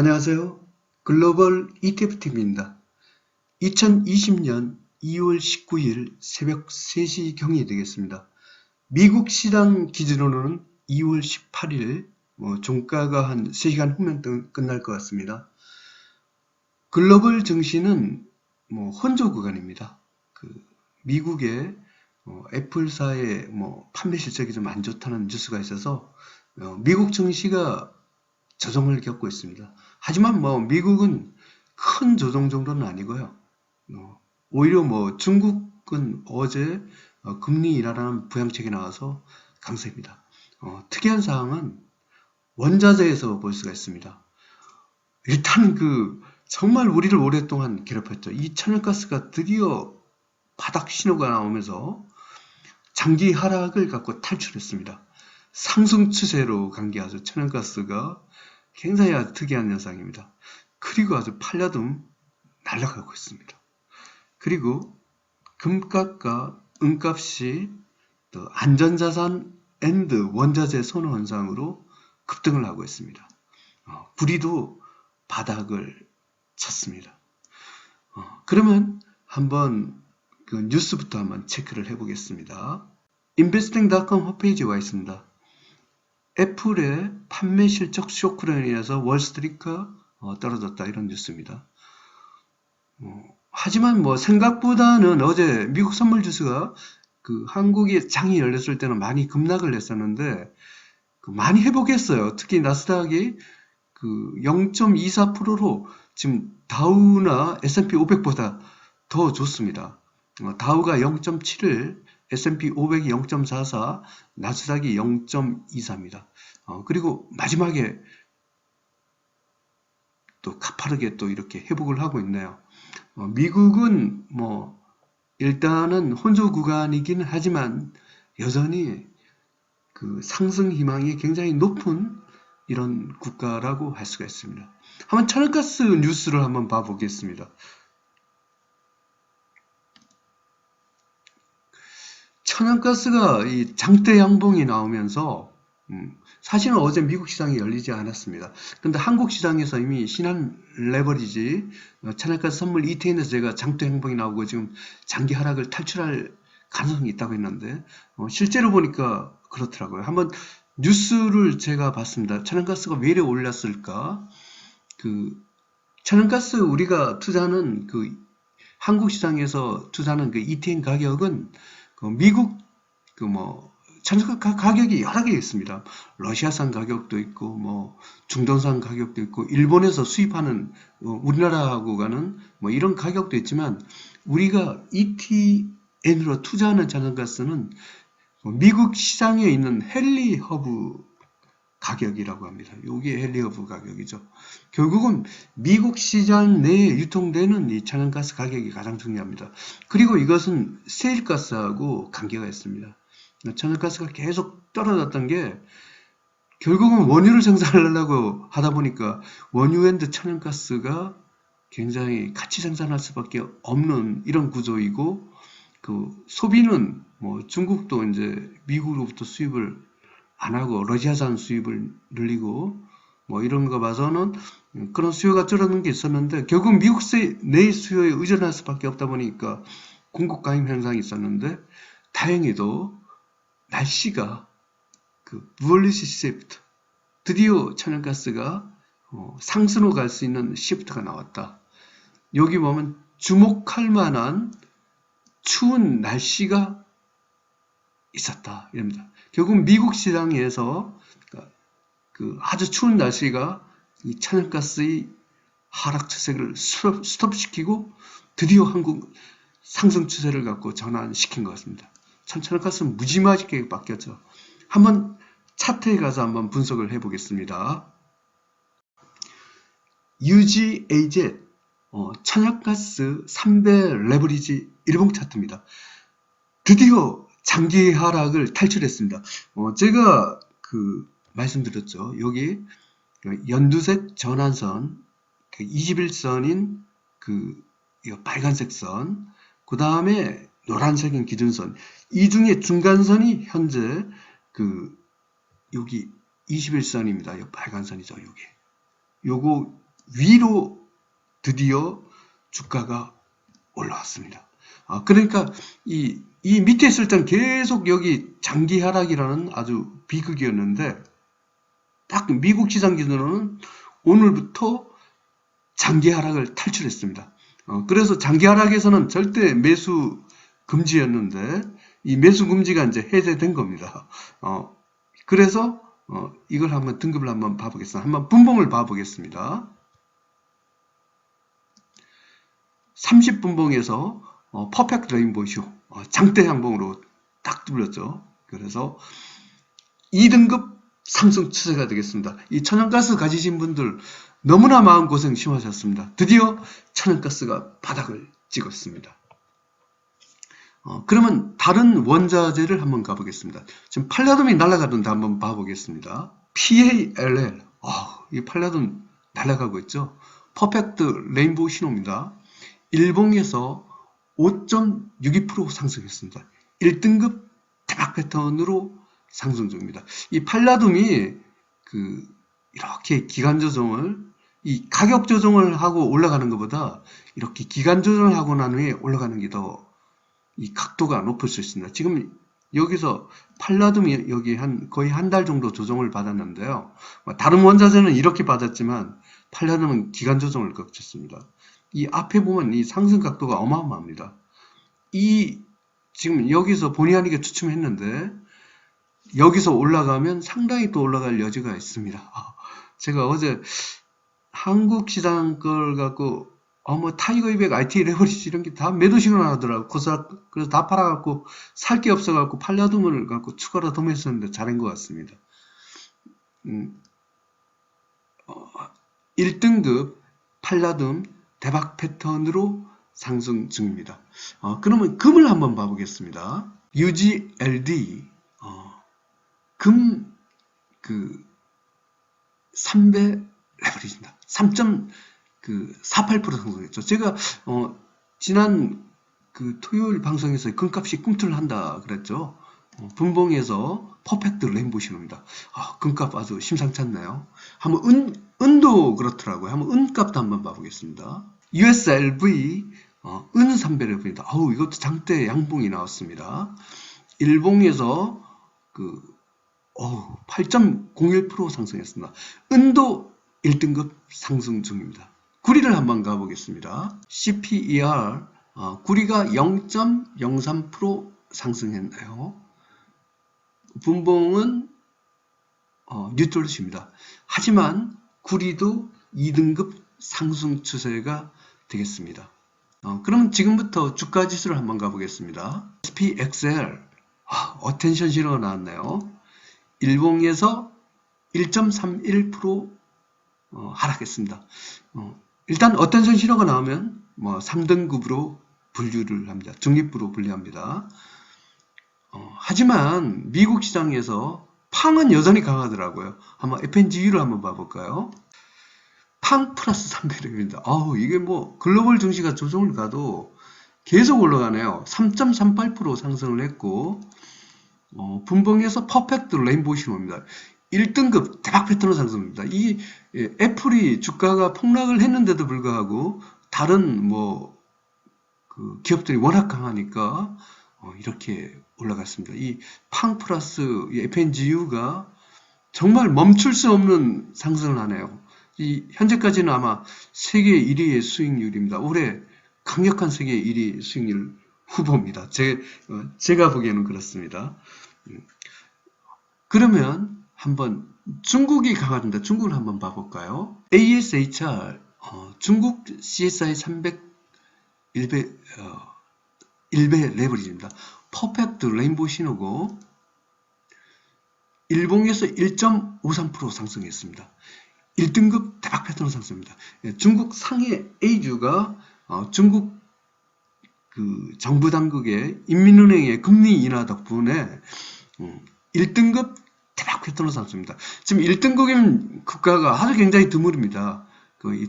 안녕하세요. 글로벌 ETFTV입니다. 2020년 2월 19일 새벽 3시경이 되겠습니다. 미국 시장 기준으로는 2월 18일 종가가 한 3시간 후면 끝날 것 같습니다. 글로벌 증시는 혼조 구간입니다. 미국의 애플사의 판매 실적이 좀 안 좋다는 뉴스가 있어서 미국 증시가 조정을 겪고 있습니다. 하지만 미국은 큰 조정 정도는 아니고요. 오히려 중국은 어제 금리 인하라는 부양책이 나와서 강세입니다. 특이한 사항은 원자재에서 볼 수가 있습니다. 일단 정말 우리를 오랫동안 괴롭혔죠. 이 천연가스가 드디어 바닥 신호가 나오면서 장기 하락을 갖고 탈출했습니다. 상승 추세로 간 게 아주 천연가스가 굉장히 아주 특이한 현상입니다. 그리고 아주 팔려듬 날아가고 있습니다. 그리고 금값과 은값이 또 안전자산 앤드 원자재 선호 현상으로 급등을 하고 있습니다. 구리도 바닥을 쳤습니다. 그러면 한번 뉴스부터 한번 체크를 해보겠습니다. investing.com 홈페이지에 와 있습니다. 애플의 판매 실적 쇼크로 인해서 월스트리트가 떨어졌다, 이런 뉴스입니다. 하지만 생각보다는 어제 미국 선물 지수가 한국이 장이 열렸을 때는 많이 급락을 했었는데 많이 회복했어요. 특히 나스닥이 0.24%로 지금 다우나 S&P 500보다 더 좋습니다. 다우가 0.71, S&P 500이 0.44, 나스닥이 0.24입니다. 그리고 마지막에 또 가파르게 또 이렇게 회복을 하고 있네요. 미국은 일단은 혼조 구간이긴 하지만 여전히 상승 희망이 굉장히 높은 이런 국가라고 할 수가 있습니다. 한번 천연가스 뉴스를 한번 봐보겠습니다. 천연가스가 이 장대 양봉이 나오면서 사실은 어제 미국 시장이 열리지 않았습니다. 근데 한국 시장에서 이미 신한 레버리지 천연가스 선물 ETN에서 제가 장대 양봉이 나오고 지금 장기 하락을 탈출할 가능성이 있다고 했는데 실제로 보니까 그렇더라고요. 한번 뉴스를 제가 봤습니다. 천연가스가 왜 이래 올랐을까? 천연가스 우리가 투자하는 한국 시장에서 투자하는 ETN 가격은 미국 천연가스 가격이 여러 개 있습니다. 러시아산 가격도 있고 중동산 가격도 있고 일본에서 수입하는 우리나라하고 가는 이런 가격도 있지만 우리가 ETN으로 투자하는 천연가스는 미국 시장에 있는 헨리 허브 가격이라고 합니다. 이게 헨리 허브 가격이죠. 결국은 미국 시장 내에 유통되는 이 천연가스 가격이 가장 중요합니다. 그리고 이것은 세일가스하고 관계가 있습니다. 천연가스가 계속 떨어졌던 게 결국은 원유를 생산하려고 하다 보니까 원유 앤드 천연가스가 굉장히 같이 생산할 수밖에 없는 이런 구조이고 소비는 중국도 이제 미국으로부터 수입을 안 하고 러시아산 수입을 늘리고 이런 거 봐서는 그런 수요가 줄어드는 게 있었는데 결국 미국 내 수요에 의존할 수밖에 없다 보니까 공급 과잉 현상이 있었는데 다행히도 날씨가 bullish shift, 드디어 천연가스가 상승으로 갈 수 있는 시프트가 나왔다. 여기 보면 주목할 만한 추운 날씨가 있었다, 이럽니다. 결국 미국 시장에서 아주 추운 날씨가 이 천연가스의 하락 추세를 스톱시키고 드디어 한국 상승 추세를 갖고 전환시킨 것 같습니다. 천연가스는 무지막지하게 바뀌었죠. 한번 차트에 가서 한번 분석을 해보겠습니다. UGAZ 천연가스 3배 레버리지 일봉 차트입니다. 드디어 장기 하락을 탈출했습니다. 제가 말씀드렸죠. 여기 연두색 전환선, 21선인 빨간색 선, 그 다음에 노란색인 기준선, 이 중에 중간선이 현재 여기 21선입니다. 이 빨간 선이죠. 요거 위로 드디어 주가가 올라왔습니다. 그러니까 이 밑에 있을 땐 계속 여기 장기 하락이라는 아주 비극이었는데 딱 미국 시장 기준으로는 오늘부터 장기 하락을 탈출했습니다. 그래서 장기 하락에서는 절대 매수 금지였는데 이 매수 금지가 이제 해제된 겁니다. 그래서 이걸 한번 등급을 한번 봐보겠습니다. 한번 분봉을 봐보겠습니다. 30분봉에서 퍼펙트 레인보우 쇼 장대 양봉으로 딱 뚫렸죠. 그래서 2등급 상승 추세가 되겠습니다. 이 천연가스 가지신 분들 너무나 마음고생 심하셨습니다. 드디어 천연가스가 바닥을 찍었습니다. 그러면 다른 원자재를 한번 가보겠습니다. 지금 팔라듐이 날아가던데 한번 봐보겠습니다. PALL 이 팔라듐 날아가고 있죠. 퍼펙트 레인보우 신호입니다. 일봉에서 5.62% 상승했습니다. 1등급 대박 패턴으로 상승 중입니다. 이 팔라듐이 이렇게 기간 조정을 이 가격 조정을 하고 올라가는 것보다 이렇게 기간 조정을 하고 난 후에 올라가는 게 더 이 각도가 높을 수 있습니다. 지금 여기서 팔라듐이 여기 거의 한 달 정도 조정을 받았는데요. 다른 원자재는 이렇게 받았지만 팔라듐은 기간 조정을 거쳤습니다. 이 앞에 보면 이 상승 각도가 어마어마합니다. 지금 여기서 본의 아니게 추춤했는데 여기서 올라가면 상당히 또 올라갈 여지가 있습니다. 제가 어제 한국 시장 걸 갖고 타이거 200, IT 레버리지 이런 게 다 매도 신호 나오더라고. 그래서 다 팔아갖고 살 게 없어갖고 팔라듐을 갖고 추가로 도매했었는데 잘한 것 같습니다. 1등급 팔라듐 대박 패턴으로 상승 중입니다. 그러면 금을 한번 봐보겠습니다. UGLD 금 3배 레버리지입니다. 3.48% 상승했죠. 제가 지난 토요일 방송에서 금값이 꿈틀한다 그랬죠. 분봉에서 퍼펙트 레인보우 신호입니다. 금값 아주 심상치 않나요? 한번 은도 그렇더라고요. 한번 은값도 한번 봐보겠습니다. USLV 은 3배 레버리입니다. 이것도 장대 양봉이 나왔습니다. 일봉에서 8.01% 상승했습니다. 은도 1등급 상승 중입니다. 구리를 한번 가보겠습니다. CPER 구리가 0.03% 상승했나요? 분봉은 뉴트럴입니다. 하지만 구리도 2등급 상승 추세가 되겠습니다. 그럼 지금부터 주가 지수를 한번 가보겠습니다. SPXL 어텐션 신호가 나왔네요. 일봉에서 1.31% 하락했습니다. 일단 어텐션 신호가 나오면 3등급으로 분류를 합니다. 중립부로 분류합니다. 하지만 미국 시장에서 팡은 여전히 강하더라고요. 한번 FNGU를 한번 봐볼까요? 팡 플러스 300입니다. 이게 글로벌 증시가 조정을 가도 계속 올라가네요. 3.38% 상승을 했고 분봉에서 퍼펙트 레인보우 신호입니다. 1등급 대박 패턴으로 상승합니다. 이 애플이 주가가 폭락을 했는데도 불구하고 다른 기업들이 워낙 강하니까 이렇게 올라갔습니다. 이 팡 플러스 FNGU가 정말 멈출 수 없는 상승을 하네요. 현재까지는 아마 세계 1위의 수익률입니다. 올해 강력한 세계 1위 수익률 후보입니다. 제가 보기에는 그렇습니다. 그러면 한번 중국이 강하던데 중국을 한번 봐볼까요? ASHR 중국 CSI 300 1배 레버리지입니다. 퍼펙트 레인보우 신호고 일봉에서 1.53% 상승했습니다. 1등급 대박 패턴 상승입니다. 중국 상해 A주가 중국 정부 당국의 인민은행의 금리 인하 덕분에 1등급 대박 패턴으로 상승입니다. 지금 1등급인 국가가 아주 굉장히 드물입니다.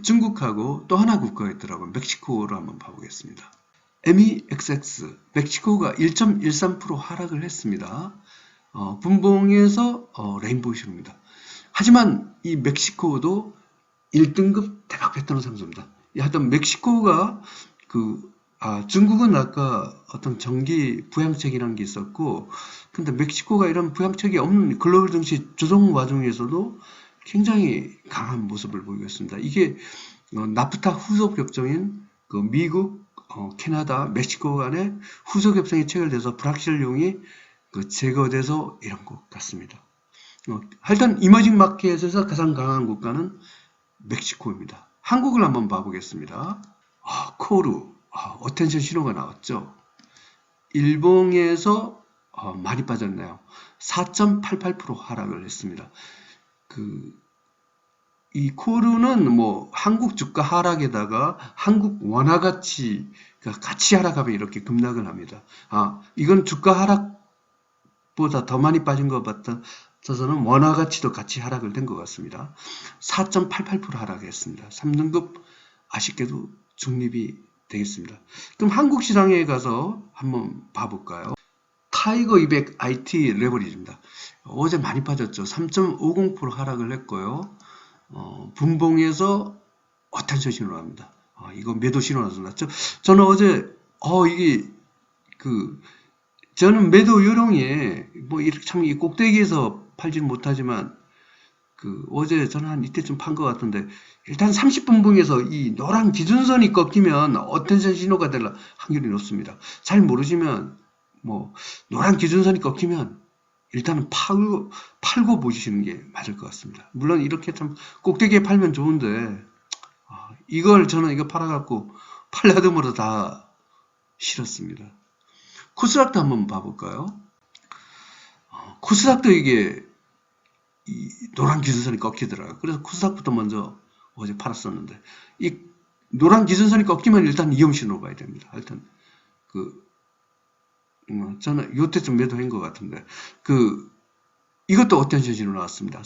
중국하고 또 하나 국가가 있더라고요. 멕시코를 한번 봐보겠습니다. MEXX 멕시코가 1.13% 하락을 했습니다. 분봉에서 레인보우 신호입니다. 하지만 이 멕시코도 1등급 대박 쫙 뱉어놓은 상승입니다. 하여튼 멕시코가 중국은 아까 어떤 정기 부양책이라는 게 있었고, 근데 멕시코가 이런 부양책이 없는 글로벌 증시 조정 와중에서도 굉장히 강한 모습을 보이고 있습니다. 이게 나프타 후속 협정인 미국, 캐나다, 멕시코 간의 후속 협정이 체결돼서 불확실성이 제거돼서 이런 것 같습니다. 하여튼 이머징 마켓에서 가장 강한 국가는 멕시코입니다. 한국을 한번 봐보겠습니다. 코르, 어텐션 신호가 나왔죠. 일봉에서 많이 빠졌네요. 4.88% 하락을 했습니다. 이 코르는 한국 주가 하락에다가 한국 원화 가치가 같이 하락하면 이렇게 급락을 합니다. 이건 주가 하락보다 더 많이 빠진 것 같아서는 원화 가치도 같이 하락을 된 것 같습니다. 4.88% 하락했습니다. 3등급 아쉽게도 중립이 되겠습니다. 그럼 한국 시장에 가서 한번 봐볼까요? 타이거 200 IT 레버리지입니다. 어제 많이 빠졌죠. 3.50% 하락을 했고요. 분봉에서 어텐션 신호를 합니다. 이거 매도 신호 나왔죠. 저는 어제 저는 매도 요령에 이렇게 참 이 꼭대기에서 팔지는 못하지만 어제 저는 한 이때쯤 판 것 같은데, 일단 30분봉에서 이 노란 기준선이 꺾이면 어텐션 신호가 될 확률이 높습니다. 잘 모르시면 노란 기준선이 꺾이면 일단은 팔고 보시는 게 맞을 것 같습니다. 물론 이렇게 참 꼭대기에 팔면 좋은데, 저는 이거 팔아갖고 팔라듬으로 다 실었습니다. 코스닥도 한번 봐볼까요? 코스닥도 이게 이 노란 기준선이 꺾이더라고요. 그래서 코스닥부터 먼저 어제 팔았었는데, 이 노란 기준선이 꺾이면 일단 위험 신호로 봐야 됩니다. 하여튼 저는 요때쯤 매도한 것 같은데, 이것도 어텐션 신호 나왔습니다.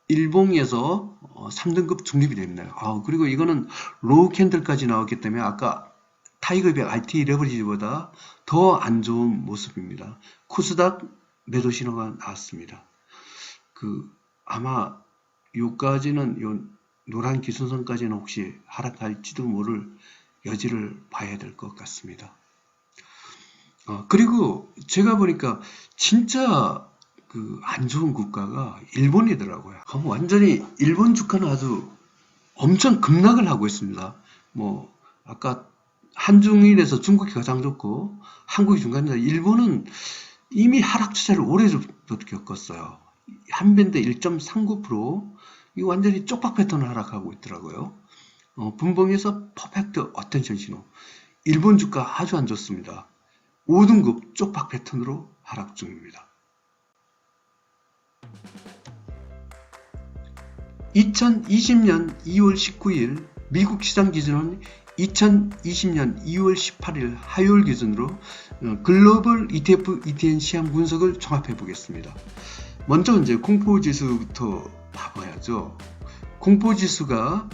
일봉에서 3등급 중립이 됐네요. 그리고 이거는 로우 캔들까지 나왔기 때문에 아까 타이거 200 IT 레버리지보다 더 안 좋은 모습입니다. 코스닥 매도 신호가 나왔습니다. 아마 요까지는 요 노란 기준선까지는 혹시 하락할지도 모를 여지를 봐야 될 것 같습니다. 그리고 제가 보니까 진짜 안 좋은 국가가 일본이더라고요. 완전히 일본 주가는 아주 엄청 급락을 하고 있습니다. 아까 한중일에서 중국이 가장 좋고 한국이 중간이다. 일본은 이미 하락 추세를 오래전부터 겪었어요. 한밴드 1.39%, 이거 완전히 쪽박 패턴을 하락하고 있더라고요. 분봉에서 퍼펙트 어텐션 신호. 일본 주가 아주 안 좋습니다. 5등급 쪽박 패턴으로 하락 중입니다. 2020년 2월 19일 미국 시장 기준은 2020년 2월 18일 화요일 기준으로 글로벌 ETF, ETN 시황 분석을 종합해 보겠습니다. 먼저 이제 공포지수부터 봐봐야죠. 공포지수가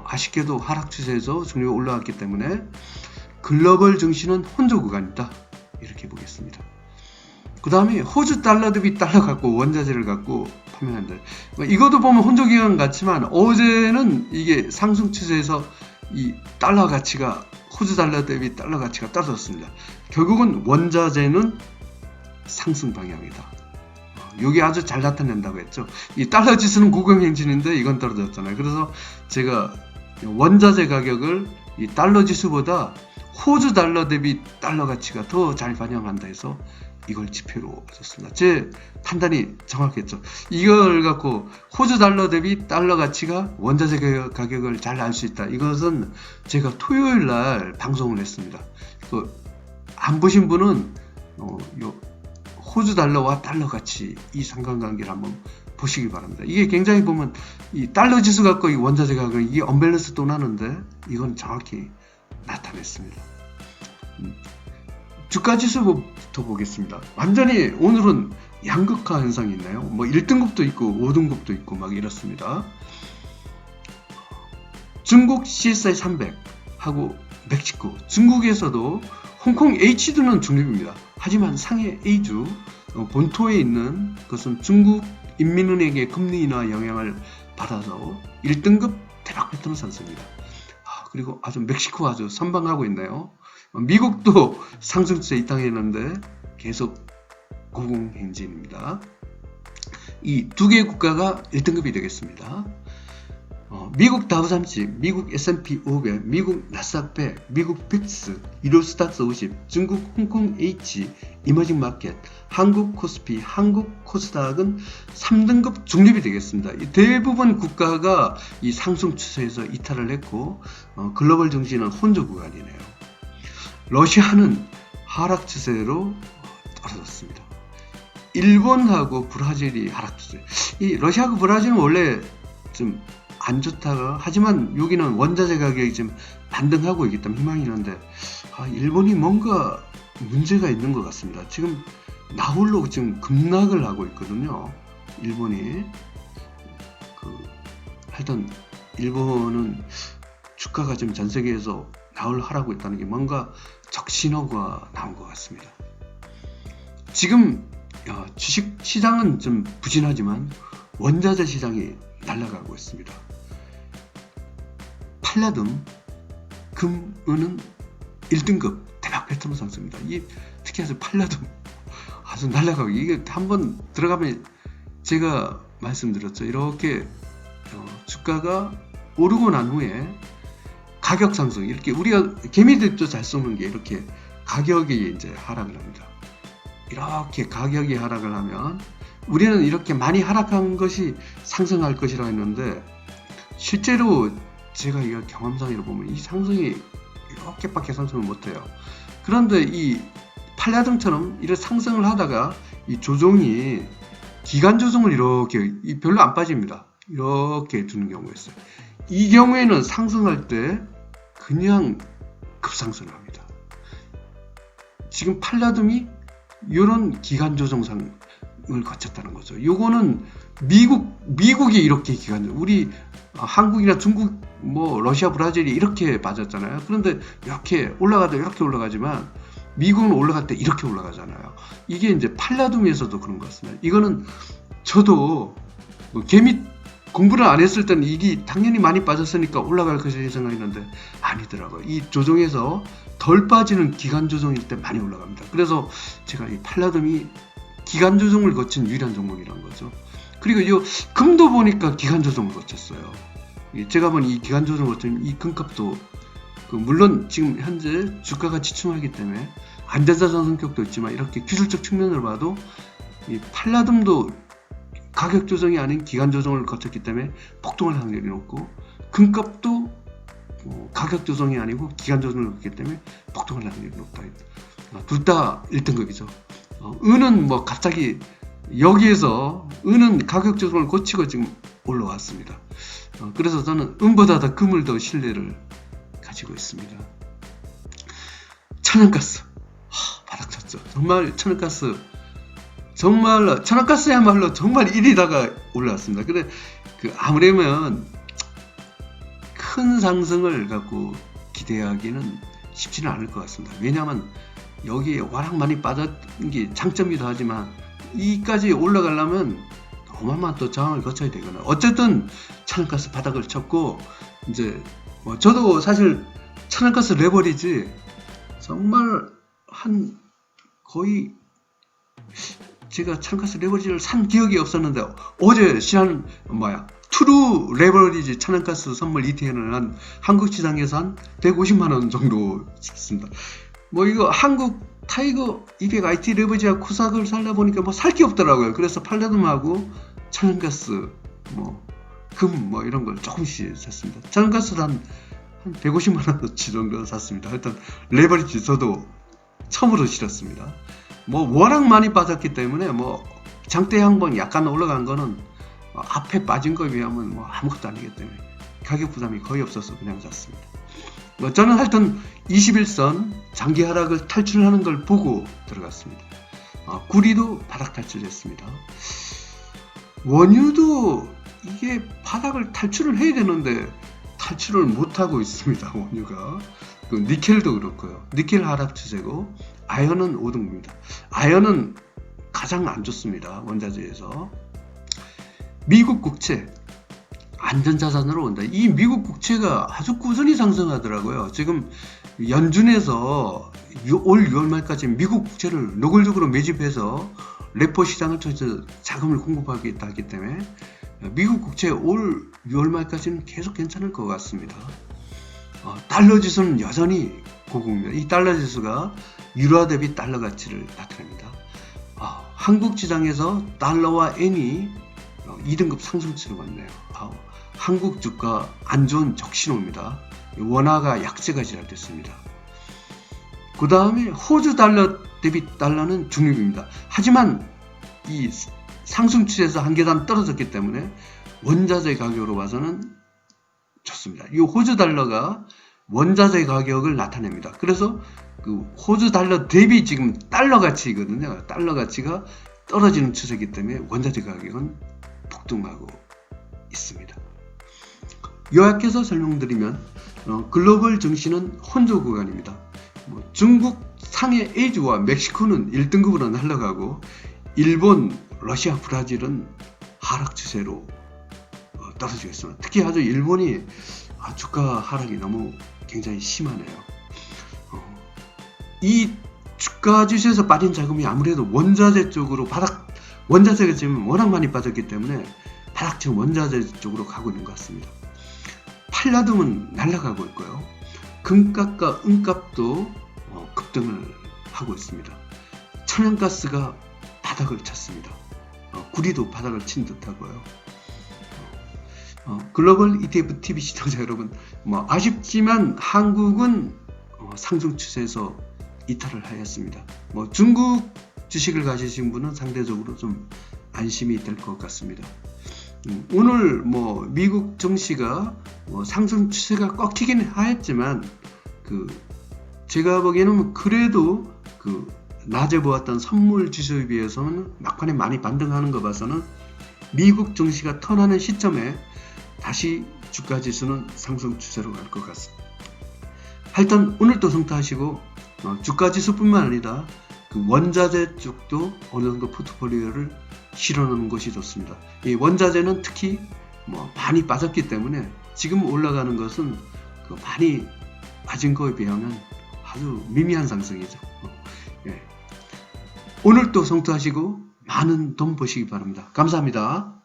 아쉽게도 하락 추세에서 중력이 올라왔기 때문에 글로벌 증시는 혼조 구간이다, 이렇게 보겠습니다. 그 다음에 호주 달러 대비 달러 갖고 원자재를 갖고 판매한다. 이것도 보면 혼조 기간 같지만 어제는 이게 상승 추세에서 이 달러 가치가, 호주 달러 대비 달러 가치가 떨어졌습니다. 결국은 원자재는 상승 방향이다. 여기 아주 잘 나타낸다고 했죠. 이 달러 지수는 고공행진인데 이건 떨어졌잖아요. 그래서 제가 원자재 가격을 이 달러 지수보다 호주 달러 대비 달러 가치가 더 잘 반영한다 해서 이걸 지표로 썼습니다. 제 판단이 정확했죠. 이걸 갖고 호주 달러 대비 달러 가치가 원자재 가격을 잘 알 수 있다. 이것은 제가 토요일 날 방송을 했습니다. 안 보신 분은 호주 달러와 달러 가치 이 상관관계를 한번 보시기 바랍니다. 이게 굉장히 보면 이 달러 지수 갖고 이 원자재 가격 이게 언밸런스 또 나는데 이건 정확히 나타냈습니다. 주가 지수부터 보겠습니다. 완전히 오늘은 양극화 현상이 있나요? 1등급도 있고 5등급도 있고 막 이렇습니다. 중국 CSI 300 하고 멕시코, 중국에서도 홍콩 H주는 중립입니다. 하지만 상해 A주 본토에 있는 것은 중국 인민은행의 금리 인하 영향을 받아서 1등급 대박 패턴을 상승입니다. 그리고 아주 멕시코 아주 선방하고 있네요. 미국도 상승세에 입당했는데 계속 고공행진입니다. 이 두 개의 국가가 1등급이 되겠습니다. 미국 다우삼십, 미국 S&P 500, 미국 나스닥 100, 미국 빅스, 유로스탁스 50, 중국 홍콩 H, 이머징 마켓, 한국 코스피, 한국 코스닥은 3등급 중립이 되겠습니다. 대부분 국가가 이 상승 추세에서 이탈을 했고 글로벌 증시는 혼조 구간이네요. 러시아는 하락 추세로 떨어졌습니다. 일본하고 브라질이 하락 추세. 이 러시아하고 브라질은 원래 좀 안 좋다가 하지만 여기는 원자재 가격이 좀 반등하고 있기 때문에 희망이 있는데 일본이 뭔가 문제가 있는 것 같습니다. 지금 나홀로 지금 급락을 하고 있거든요. 일본이 하여튼 일본은 주가가 지금 전 세계에서 나홀로 하락하고 있다는 게 뭔가 적신호가 나온 것 같습니다. 지금 주식 시장은 좀 부진하지만 원자재 시장이 날아가고 있습니다. 팔라듐, 금, 은은 1등급 대박 패턴으로 상승입니다. 특히 아주 팔라듐 아주 날아가고 이게 한번 들어가면 제가 말씀드렸죠. 이렇게 주가가 오르고 난 후에 가격 상승 이렇게 우리가 개미들도 잘 쏘는 게 이렇게 가격이 이제 하락을 합니다. 이렇게 가격이 하락을 하면 우리는 이렇게 많이 하락한 것이 상승할 것이라고 했는데 실제로 제가 이거 경험상으로 보면 이 상승이 이렇게밖에 상승을 못해요. 그런데 이 팔라듐처럼 이런 상승을 하다가 이 조정이 기간 조정을 이렇게 별로 안 빠집니다. 이렇게 두는 경우가 있어요. 이 경우에는 상승할 때 그냥 급상승을 합니다. 지금 팔라듐이 이런 기간 조정상을 거쳤다는 거죠. 요거는 미국이 이렇게 기간, 우리 한국이나 중국, 러시아, 브라질이 이렇게 빠졌잖아요. 그런데 이렇게 올라가도 이렇게 올라가지만 미국은 올라갈 때 이렇게 올라가잖아요. 이게 이제 팔라듐에서도 그런 것 같습니다. 이거는 저도 개미 공부를 안 했을 때는 이게 당연히 많이 빠졌으니까 올라갈 것이라 생각했는데 아니더라고요. 이 조정에서 덜 빠지는 기간 조정일 때 많이 올라갑니다. 그래서 제가 이 팔라듐이 기간 조정을 거친 유일한 종목이라는 거죠. 그리고 이 금도 보니까 기간 조정을 거쳤어요. 제가 본 이 기간 조정을 거친 이 금값도 물론 지금 현재 주가가 지춤하기 때문에 안전자산 성격도 있지만 이렇게 기술적 측면으로 봐도 이 팔라듐도 가격 조정이 아닌 기간 조정을 거쳤기 때문에 폭등할 확률이 높고 금값도 가격 조정이 아니고 기간 조정을 거쳤기 때문에 폭등할 확률이 높다. 둘 다 1등급이죠. 은은 갑자기 여기에서 은은 가격 조정을 거치고 지금 올라왔습니다. 그래서 저는 은보다 더 금을 더 신뢰를 가지고 있습니다. 천연가스 바닥쳤죠. 정말 천연가스 천연가스야말로 정말 1위다가 올라왔습니다. 근데 아무래면 큰 상승을 갖고 기대하기는 쉽지는 않을 것 같습니다. 왜냐하면 여기에 워낙 많이 빠졌던 게 장점이기도 하지만 이까지 올라가려면 어마어마한 또 저항을 거쳐야 되거나 어쨌든 천연가스 바닥을 쳤고 이제 저도 사실 천연가스 레버리지 정말 한 거의 제가 천연가스 레버리지를 산 기억이 없었는데 어제 트루 레버리지 천연가스 선물 ETN을 한 한국 시장에서 한 150만원 정도 샀습니다. 이거 한국 타이거 200 IT 레버리지와 코스닥을 살다 보니까 살 게 없더라고요. 그래서 팔라듐하고 천연가스, 금 이런 걸 조금씩 샀습니다. 천연가스도 한 150만원어치 정도 샀습니다. 하여튼 레버리지 저도 처음으로 실었습니다. 워낙 많이 빠졌기 때문에 장대 한번 약간 올라간 거는 앞에 빠진 거에 비하면 아무것도 아니기 때문에 가격 부담이 거의 없어서 그냥 샀습니다. 저는 하여튼 21선 장기 하락을 탈출하는 걸 보고 들어갔습니다. 구리도 바닥 탈출했습니다. 원유도 이게 바닥을 탈출을 해야 되는데 탈출을 못하고 있습니다. 원유가. 니켈도 그렇고요. 니켈 하락 추세고 아연은 5등급입니다. 아연은 가장 안 좋습니다. 원자재에서. 미국 국채 안전자산으로 온다. 이 미국 국채가 아주 꾸준히 상승하더라고요. 지금 연준에서 올 6월 말까지 미국 국채를 노골적으로 매집해서 레포 시장을 통해서 자금을 공급하겠다 하기 때문에 미국 국채 올 6월 말까지는 계속 괜찮을 것 같습니다. 달러 지수는 여전히 고국입니다. 이 달러 지수가 유로 대비 달러 가치를 나타냅니다. 한국 시장에서 달러와 엔이 2등급 상승세로 왔네요. 한국 주가 안 좋은 적신호입니다. 원화가 약세가 시작됐습니다. 그 다음에 호주 달러 대비 달러는 중립입니다. 하지만 이 상승 추세에서 한 계단 떨어졌기 때문에 원자재 가격으로 봐서는 좋습니다. 이 호주 달러가 원자재 가격을 나타냅니다. 그래서 그 호주 달러 대비 지금 달러 가치거든요. 달러 가치가 떨어지는 추세이기 때문에 원자재 가격은 폭등하고 있습니다. 요약해서 설명드리면 글로벌 증시는 혼조 구간입니다. 중국, 상해, A주와 멕시코는 1등급으로 날아가고 일본, 러시아, 브라질은 하락 추세로 떨어지고 있습니다. 특히 아주 일본이 주가 하락이 너무 굉장히 심하네요. 이 주가 지수에서 빠진 자금이 아무래도 원자재 쪽으로 원자재가 지금 워낙 많이 빠졌기 때문에 지금 원자재 쪽으로 가고 있는 것 같습니다. 팔라듐은 날아가고 있고요. 금값과 은값도 급등을 하고 있습니다. 천연가스가 바닥을 쳤습니다. 구리도 바닥을 친 듯하고요. 글로벌 ETF TV 시청자 여러분, 아쉽지만 한국은 상승 추세에서 이탈을 하였습니다. 중국 주식을 가지신 분은 상대적으로 좀 안심이 될 것 같습니다. 오늘 미국 증시가 상승 추세가 꺾이긴 하였지만 제가 보기에는 그래도 낮에 보았던 선물 지수에 비해서는 막판에 많이 반등하는 거 봐서는 미국 증시가 턴하는 시점에 다시 주가 지수는 상승 추세로 갈 것 같습니다. 하여튼 오늘도 성타하시고 주가 지수뿐만 아니라 원자재 쪽도 어느 정도 포트폴리오를 실어놓는 것이 좋습니다. 이 원자재는 특히 많이 빠졌기 때문에 지금 올라가는 것은 많이 빠진 거에 비하면 아주 미미한 상승이죠. 오늘도 성투하시고 많은 돈 버시기 바랍니다. 감사합니다.